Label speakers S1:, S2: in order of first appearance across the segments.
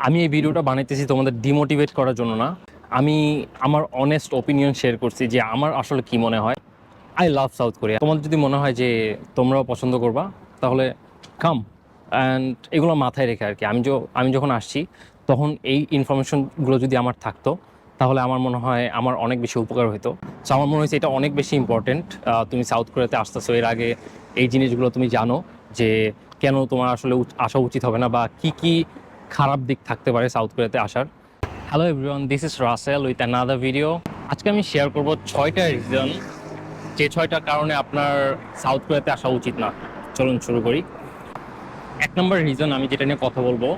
S1: আমি এই ভিডিওটা বানাইতেছি তোমাদের ডিমোটিভেট করার জন্য না। আমি আমার অনেস্ট ওপিনিয়ন শেয়ার করছি যে আমার আসলে কি মনে হয়। I love south Korea. তোমাদের যদি মনে হয় যে তোমরাও পছন্দ করবা তাহলে কাম। অ্যান্ড এগুলো মাথায় রেখে আর কি আমি যখন আসছি তখন এই ইনফরমেশনগুলো যদি আমার থাকতো তাহলে আমার মনে হয় আমার অনেক বেশি উপকার হতো। সো আমার মনে হয়েছে এটা অনেক বেশি ইম্পর্টেন্ট। তুমি সাউথ কোরিয়াতে আসতেছো, এর আগে এই জিনিসগুলো তুমি জানো যে কেন তোমার আসলে আসা উচিত হবে না বা কি কি খারাপ দিক থাকতে পারে সাউথ কোরিয়াতে আসার। Hello everyone, this is Russell with another video. আজকে আমি শেয়ার করব 6টা রিজন, যে 6টা কারণে আপনার সাউথ কোরিয়াতে আসা উচিত না। চলুন শুরু করি। 1 নম্বর রিজন আমি যেটা নিয়ে কথা বলবো,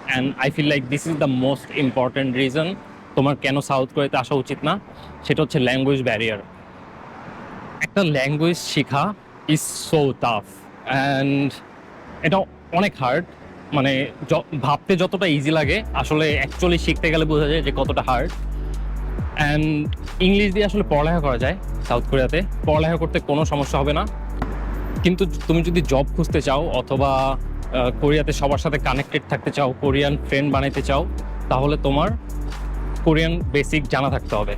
S1: and I feel like this is the most important reason তোমার কেন সাউথ কোরিয়াতে আসা উচিত না, সেটা হচ্ছে ল্যাঙ্গুয়েজ ব্যারিয়ার। একটা ল্যাঙ্গুয়েজ শেখা ইজ সো টাফ অ্যান্ড এটা অনেক হার্ড। মানে ভাবতে যতটা ইজি লাগে আসলে অ্যাকচুয়ালি শিখতে গেলে বোঝা যায় যে কতটা হার্ড। অ্যান্ড ইংলিশ দিয়ে আসলে পড়ালেখা করা যায় সাউথ কোরিয়াতে, পড়ালেখা করতে কোনো সমস্যা হবে না। কিন্তু তুমি যদি জব খুঁজতে চাও অথবা কোরিয়াতে সবার সাথে কানেক্টেড থাকতে চাও, কোরিয়ান ফ্রেন্ড বানাইতে চাও, তাহলে তোমার কোরিয়ান বেসিক জানা থাকতে হবে।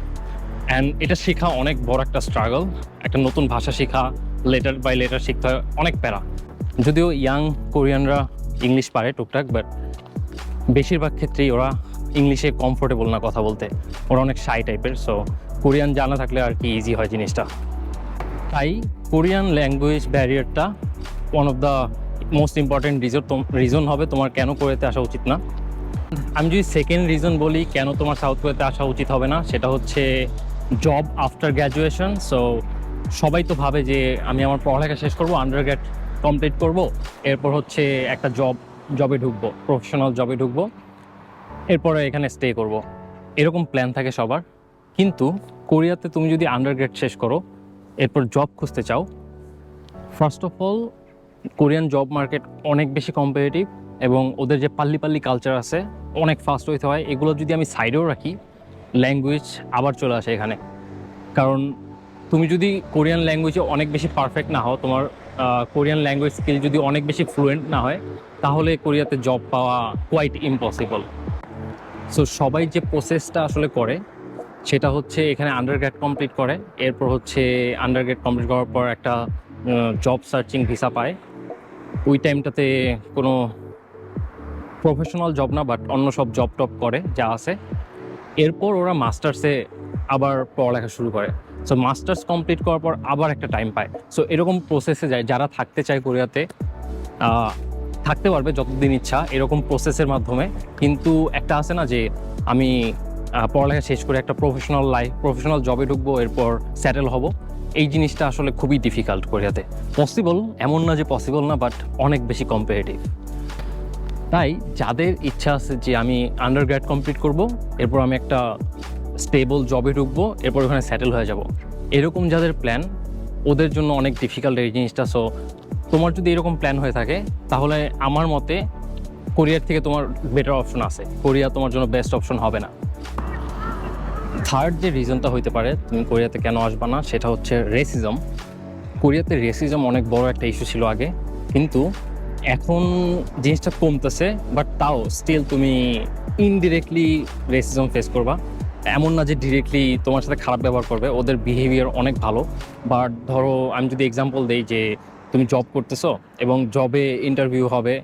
S1: অ্যান্ড এটা শেখা অনেক বড় একটা স্ট্রাগল। একটা নতুন ভাষা শেখা, লেটার বাই লেটার শিখতে হয়, অনেক প্যারা। যদিও ইয়াং কোরিয়ানরা ইংলিশ পারে টুকটাক, বাট বেশিরভাগ ক্ষেত্রেই ওরা ইংলিশে কমফোর্টেবল না কথা বলতে, ওরা অনেক শাই টাইপের। সো কোরিয়ান জানা থাকলে আর কি ইজি হয় জিনিসটা। তাই কোরিয়ান ল্যাঙ্গুয়েজ ব্যারিয়ারটা one of the most important reason হবে তোমার কেন কোরিয়াতে আসা উচিত না। আমি যদি সেকেন্ড রিজন বলি কেন তোমার সাউথ কোরিয়াতে আসা উচিত হবে না, সেটা হচ্ছে জব আফটার গ্র্যাজুয়েশন। সো সবাই তো ভাবে যে আমি আমার পড়ালেখা শেষ করবো, আন্ডারগ্র্যাড কমপ্লিট করব, এরপর হচ্ছে একটা জবে ঢুকবো, প্রফেশনাল জবে ঢুকবো, এরপরে এখানে স্টে করব, এরকম প্ল্যান থাকে সবার। কিন্তু কোরিয়াতে তুমি যদি আন্ডারগ্রেড শেষ করো, এরপর জব খুঁজতে চাও, first of all Korean job market অনেক বেশি কম্পিটিটিভ এবং ওদের যে পাল্লি কালচার আছে অনেক ফাস্ট হইতে হয়। এগুলো যদি আমি সাইডেও রাখি, ল্যাঙ্গুয়েজ আবার চলে আসে এখানে। কারণ তুমি যদি কোরিয়ান ল্যাঙ্গুয়েজে অনেক বেশি পারফেক্ট না হও, তোমার কোরিয়ান ল্যাঙ্গুয়েজ স্কিল যদি অনেক বেশি ফ্লুয়েন্ট না হয়, তাহলে কোরিয়াতে জব পাওয়া কোয়াইট ইম্পসিবল। সো সবাই যে প্রসেসটা আসলে করে সেটা হচ্ছে এখানে আন্ডারগ্রেড কমপ্লিট করে, এরপর হচ্ছে আন্ডারগ্রেড কমপ্লিট করার পর একটা জব সার্চিং ভিসা পায়। ওই টাইমটাতে কোনো প্রফেশনাল জব না, বাট অন্য সব জব টপ করে যা আছে। এরপর ওরা মাস্টার্সে আবার পড়ালেখা শুরু করে। সো মাস্টার্স কমপ্লিট করার পর আবার একটা টাইম পায়। সো এরকম প্রসেসে যায় যারা থাকতে চায় কোরিয়াতে, থাকতে পারবে যতদিন ইচ্ছা এরকম প্রসেসের মাধ্যমে। কিন্তু একটা আছে না যে আমি পড়ালেখা শেষ করে একটা প্রফেশনাল জবে ঢুকবো, এরপর সেটেল হব, এই জিনিসটা আসলে খুবই ডিফিকাল্ট কোরিয়াতে। পসিবল এমন না যে পসিবল না, বাট অনেক বেশি কম্পিটিটিভ। তাই যাদের ইচ্ছা আছে যে আমি আন্ডারগ্র্যাড কমপ্লিট করব, এরপর আমি একটা স্টেবল জবে ঢুকবো, এরপর ওখানে সেটেল হয়ে যাব, এরকম যাদের প্ল্যান, ওদের জন্য অনেক ডিফিকাল্ট এই জিনিসটা। সো তোমার যদি এরকম প্ল্যান হয়ে থাকে তাহলে আমার মতে কোরিয়ার থেকে তোমার বেটার অপশন আছে, কোরিয়া তোমার জন্য বেস্ট অপশন হবে না। থার্ড যে রিজনটা হইতে পারে তুমি কোরিয়াতে কেন আসবা না, সেটা হচ্ছে রেসিজম। কোরিয়াতে রেসিজম অনেক বড় একটা ইস্যু ছিল আগে, কিন্তু এখন জিনিসটা কমতেছে, বাট তাও স্টিল তুমি ইনডিরেক্টলি রেসিজম ফেস করবা। এমন না যে ডিরেক্টলি তোমার সাথে খারাপ ব্যবহার করবে, ওদের বিহেভিয়ার অনেক ভালো। বাট ধরো আমি যদি এক্সাম্পল দেই যে তুমি জব করতেছো এবং জবে ইন্টারভিউ হবে,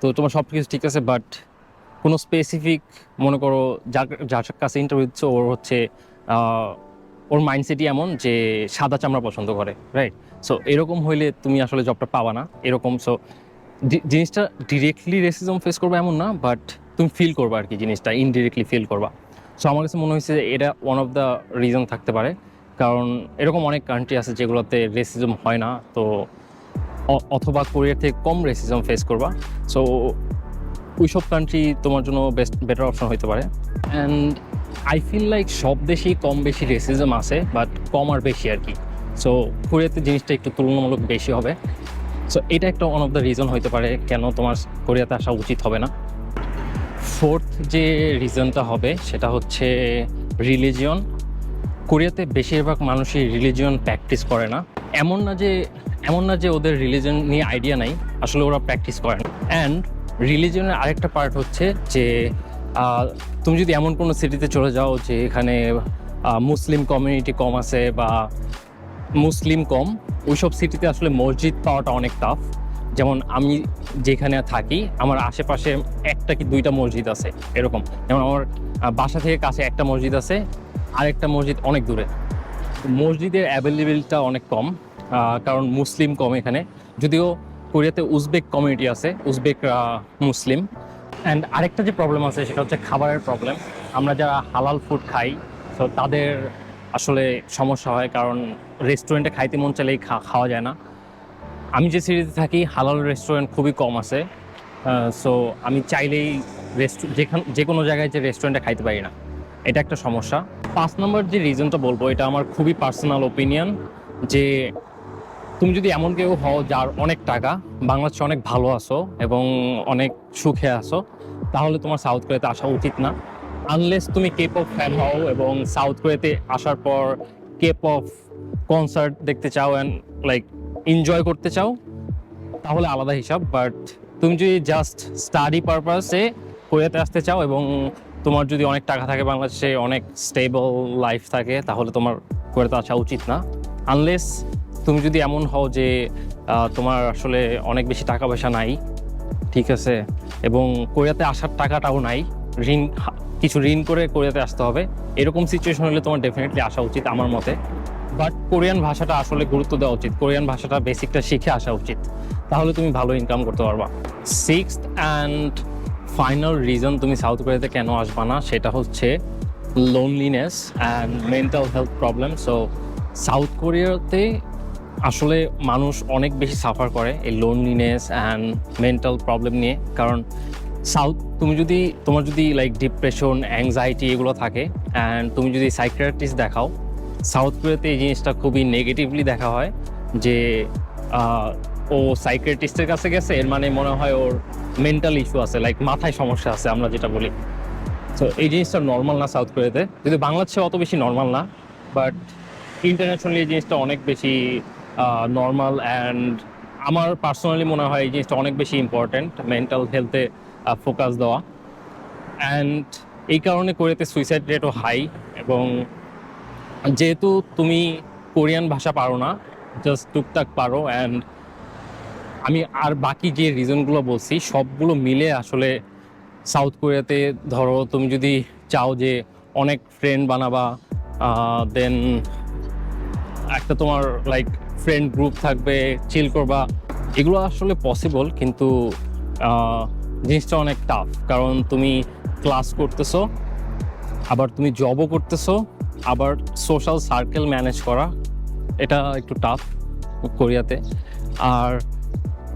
S1: তো তোমার সব কিছু ঠিক আছে, বাট কোনো স্পেসিফিক, মনে করো যার কাছে ইন্টারভিউ দিচ্ছ ওর হচ্ছে ওর মাইন্ডসেটই এমন যে সাদা চামড়া পছন্দ করে, রাইট? সো এরকম হইলে তুমি আসলে জবটা পাবা না এরকম। সো জিনিসটা ডিরেক্টলি রেসিজম ফেস করবে এমন না, বাট তুমি ফিল করবা আর কি, জিনিসটা ইনডিরেক্টলি ফিল করবা। সো আমার কাছে মনে হয়েছে এটা ওয়ান অফ দ্য রিজন থাকতে পারে। কারণ এরকম অনেক কান্ট্রি আছে যেগুলোতে রেসিজম হয় না, তো অথবা কোরিয়ার থেকে কম রেসিজম ফেস করবা। সো ওইসব কান্ট্রি তোমার জন্য বেটার অপশন হতে পারে। অ্যান্ড আই ফিল লাইক সব দেশেই কম বেশি রেসিজম আছে, বাট কম আর বেশি আর কি। সো কোরিয়াতে জিনিসটা একটু তুলনামূলক বেশি হবে। সো এটা একটা ওয়ান অফ দ্য রিজন হতে পারে কেন তোমার কোরিয়াতে আসা উচিত হবে না। ফোর্থ যে রিজনটা হবে সেটা হচ্ছে রিলিজিয়ন। কোরিয়াতে বেশিরভাগ মানুষই রিলিজিয়ন প্র্যাকটিস করে না। এমন না যে ওদের রিলিজিয়ন নিয়ে আইডিয়া নাই, আসলে ওরা প্র্যাকটিস করে না। অ্যান্ড রিলিজিয়নের আরেকটা পার্ট হচ্ছে যে তুমি যদি এমন কোনো সিটিতে চলে যাও যে এখানে মুসলিম কমিউনিটি কম আছে বা মুসলিম কম, ওইসব সিটিতে আসলে মসজিদ পাওয়াটা অনেক টাফ। যেমন আমি যেখানে থাকি আমার আশেপাশে একটা কি দুইটা মসজিদ আছে এরকম। যেমন আমার বাসা থেকে কাছে একটা মসজিদ আছে, আরেকটা মসজিদ অনেক দূরে। মসজিদের অ্যাভেলেবিলিটিটা অনেক কম, কারণ মুসলিম কম এখানে। যদিও কোরিয়াতে উজবেক কমিউনিটি আছে, উজবেক মুসলিম। অ্যান্ড আরেকটা যে প্রবলেম আছে সেটা হচ্ছে খাবারের প্রবলেম। আমরা যারা হালাল ফুড খাই, তো তাদের আসলে সমস্যা হয়, কারণ রেস্টুরেন্টে খাইতে মন চাইলেই খাওয়া যায় না। আমি যে সিটিতে থাকি হালাল রেস্টুরেন্ট খুবই কম আছে, সো আমি চাইলেই যে কোনো জায়গায় যে রেস্টুরেন্টে খাইতে পারি না, এটা একটা সমস্যা। 5 নম্বর যে রিজনটা বলবো, এটা আমার খুবই পার্সোনাল ওপিনিয়ন, যে তুমি যদি এমন কেউ হও যার অনেক টাকা, বাংলাদেশে অনেক ভালো আছো এবং অনেক সুখে আছো, তাহলে তোমার সাউথ কোরিয়াতে আসা উচিত না। আনলেস তুমি কে পপ ফ্যান হও এবং সাউথ কোরিয়াতে আসার পর কে পপ কনসার্ট দেখতে চাও অ্যান্ড লাইক এনজয় করতে চাও, তাহলে আলাদা হিসাব। বাট তুমি যদি জাস্ট স্টাডি পারপাসে কোরিয়াতে আসতে চাও এবং তোমার যদি অনেক টাকা থাকে, বাংলাদেশে অনেক স্টেবল লাইফ থাকে, তাহলে তোমার কোরিয়াতে আসা উচিত না। আনলেস তুমি যদি এমন হও যে তোমার আসলে অনেক বেশি টাকা পয়সা নাই, ঠিক আছে, এবং কোরিয়াতে আসার টাকাটাও নাই, কিছু ঋণ করে কোরিয়াতে আসতে হবে, এরকম সিচুয়েশন হলে তোমার ডেফিনেটলি আসা উচিত আমার মতে। বাট কোরিয়ান ভাষাটা আসলে গুরুত্ব দেওয়া উচিত, কোরিয়ান ভাষাটা বেসিকটা শিখে আসা উচিত, তাহলে তুমি ভালো ইনকাম করতে পারবা। 6th অ্যান্ড ফাইনাল রিজন তুমি সাউথ কোরিয়াতে কেন আসবা না, সেটা হচ্ছে loneliness and mental health problem. So south কোরিয়াতে আসলে মানুষ অনেক বেশি সাফার করে এই লোনলিনেস অ্যান্ড মেন্টাল প্রবলেম নিয়ে। কারণ তোমার যদি লাইক ডিপ্রেশন, অ্যাংজাইটি এগুলো থাকে অ্যান্ড তুমি যদি সাইকিয়াট্রিস্ট দেখাও, সাউথ কোরিয়াতে এই জিনিসটা খুবই নেগেটিভলি দেখা হয়, যে ও সাইকিয়াট্রিস্টের কাছে গেছে, এর মানে মনে হয় ওর মেন্টাল ইস্যু আছে, লাইক মাথায় সমস্যা আছে আমরা যেটা বলি। তো এই জিনিসটা নর্মাল না সাউথ কোরিয়াতে, যদি বাংলাদেশে অত বেশি নর্মাল না, বাট ইন্টারন্যাশনালি এই জিনিসটা অনেক বেশি নর্মাল। অ্যান্ড আমার পার্সোনালি মনে হয় এই জিনিসটা অনেক বেশি ইম্পর্ট্যান্ট, মেন্টাল হেলথে ফোকাস দেওয়া। অ্যান্ড এই কারণে কোরিয়াতে সুইসাইড রেটও হাই। এবং যেহেতু তুমি কোরিয়ান ভাষা পারো না, জাস্ট টুকটাক পারো, অ্যান্ড আমি আর বাকি যে রিজনগুলো বলছি সবগুলো মিলে আসলে সাউথ কোরিয়াতে, ধরো তুমি যদি চাও যে অনেক ফ্রেন্ড বানাবা, দেন একটা তোমার লাইক ফ্রেন্ড গ্রুপ থাকবে, চিল করবা, এগুলো আসলে পসিবল, কিন্তু জিনিসটা অনেক টাফ। কারণ তুমি ক্লাস করতেছো, আবার তুমি জবও করতেছো, আবার সোশ্যাল সার্কেল ম্যানেজ করা, এটা একটু টাফ কোরিয়াতে। আর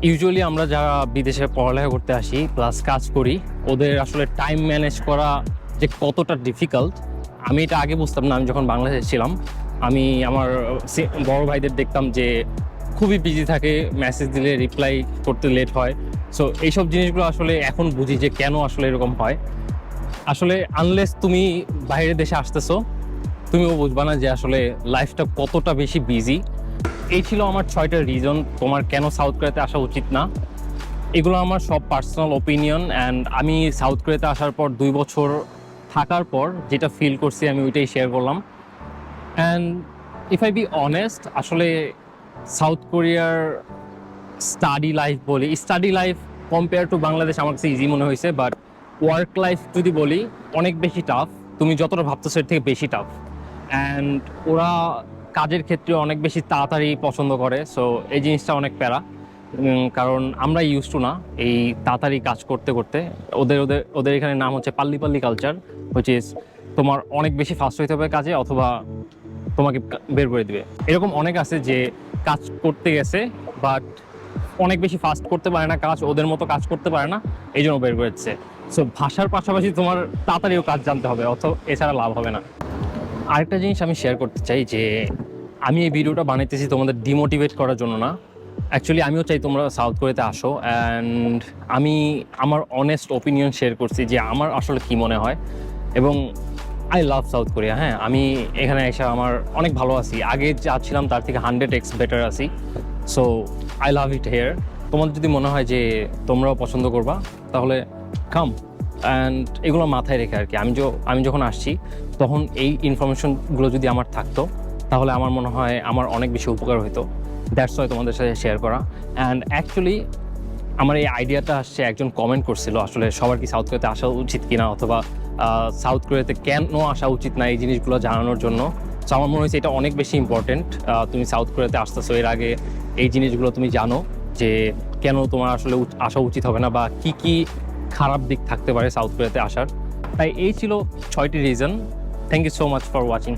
S1: ইউজুয়ালি আমরা যারা বিদেশে পড়ালেখা করতে আসি প্লাস কাজ করি, ওদের আসলে টাইম ম্যানেজ করা যে কতটা ডিফিকাল্ট, আমি এটা আগে বুঝতাম না। আমি যখন বাংলাদেশে ছিলাম, আমি আমার বড় ভাইদের দেখতাম যে খুবই বিজি থাকে, মেসেজ দিলে রিপ্লাই করতে লেট হয়। সো এইসব জিনিসগুলো আসলে এখন বুঝি যে কেন আসলে এরকম হয়। আসলে আনলেস তুমি বাইরের দেশে আসতেছো, তুমিও বুঝবা না যে আসলে লাইফটা কতটা বেশি বিজি। এই ছিল আমার 6টা রিজন তোমার কেন সাউথ কোরিয়াতে আসা উচিত না। এগুলো আমার সব পার্সোনাল ওপিনিয়ন, অ্যান্ড আমি সাউথ কোরিয়াতে আসার পর 2 বছর থাকার পর যেটা ফিল করছি আমি ওইটাই শেয়ার করলাম। And if I be honest, আসলে সাউথ কোরিয়ার study life compare to Bangladesh আমার কাছে ইজি মনে হয়েছে, বাট ওয়ার্ক লাইফ যদি বলি অনেক বেশি টাফ, তুমি যতটা ভাবতেছো এর থেকে বেশি টাফ। অ্যান্ড ওরা কাজের ক্ষেত্রে অনেক বেশি তাড়াতাড়ি পছন্দ করে, সো এই জিনিসটা অনেক প্যারা। কারণ আমরা ইউজ টু না এই তাড়াতাড়ি কাজ করতে করতে। ওদের এখানে নাম হচ্ছে পাল্লি কালচার, হুইচ ইজ তোমার অনেক বেশি ফাস্ট হইতে হবে কাজে, অথবা তোমাকে বের করে দিবে। এরকম অনেক আছে যে কাজ করতে গেছে বাট অনেক বেশি ফাস্ট করতে পারে না কাজ, ওদের মতো কাজ করতে পারে না, এই জন্য বের করে দিচ্ছে। সো ভাষার পাশাপাশি তোমার তাড়াতাড়িও কাজ জানতে হবে, এছাড়া লাভ হবে না। আরেকটা জিনিস আমি শেয়ার করতে চাই যে আমি এই ভিডিওটা বানাইতেছি তোমাদের ডিমোটিভেট করার জন্য না। অ্যাকচুয়ালি আমিও চাই তোমরা সাউথ কোরিয়াতে আসো, অ্যান্ড আমি আমার অনেস্ট ওপিনিয়ন শেয়ার করছি যে আমার আসলে কি মনে হয়। এবং আই লাভ সাউথ কোরিয়া। হ্যাঁ, আমি এখানে এসে আমার অনেক ভালো আছি, আগে যা ছিলাম তার থেকে 100x বেটার আছি। So I love it here. তোমার যদি মনে হয় যে তোমরাও পছন্দ করবা, তাহলে কাম। অ্যান্ড এগুলো মাথায় রেখে আর কি আমি যখন আসছি তখন এই ইনফরমেশনগুলো যদি আমার থাকতো তাহলে আমার মনে হয় আমার অনেক বেশি উপকার হতো। দ্যাটস ওয়াই তোমাদের সাথে শেয়ার করা। অ্যান্ড অ্যাকচুয়ালি আমার এই আইডিয়াটা আসছে, একজন কমেন্ট করছিল আসলে সবার কি সাউথ কোরিয়াতে আসা উচিত কিনা, অথবা সাউথ কোরিয়াতে কেন আসা উচিত না, এই জিনিসগুলো জানানোর জন্য। সো আমার মনে হয়েছে এটা অনেক বেশি ইম্পর্টেন্ট। তুমি সাউথ কোরিয়াতে আসতেছো, এর আগে এই জিনিসগুলো তুমি জানো যে কেন তোমার আসলে আসা উচিত হবে না, বা কি কি খারাপ দিক থাকতে পারে সাউথ কোরিয়াতে আসার। তাই এই ছিল 6টি reason. Thank you so much for watching.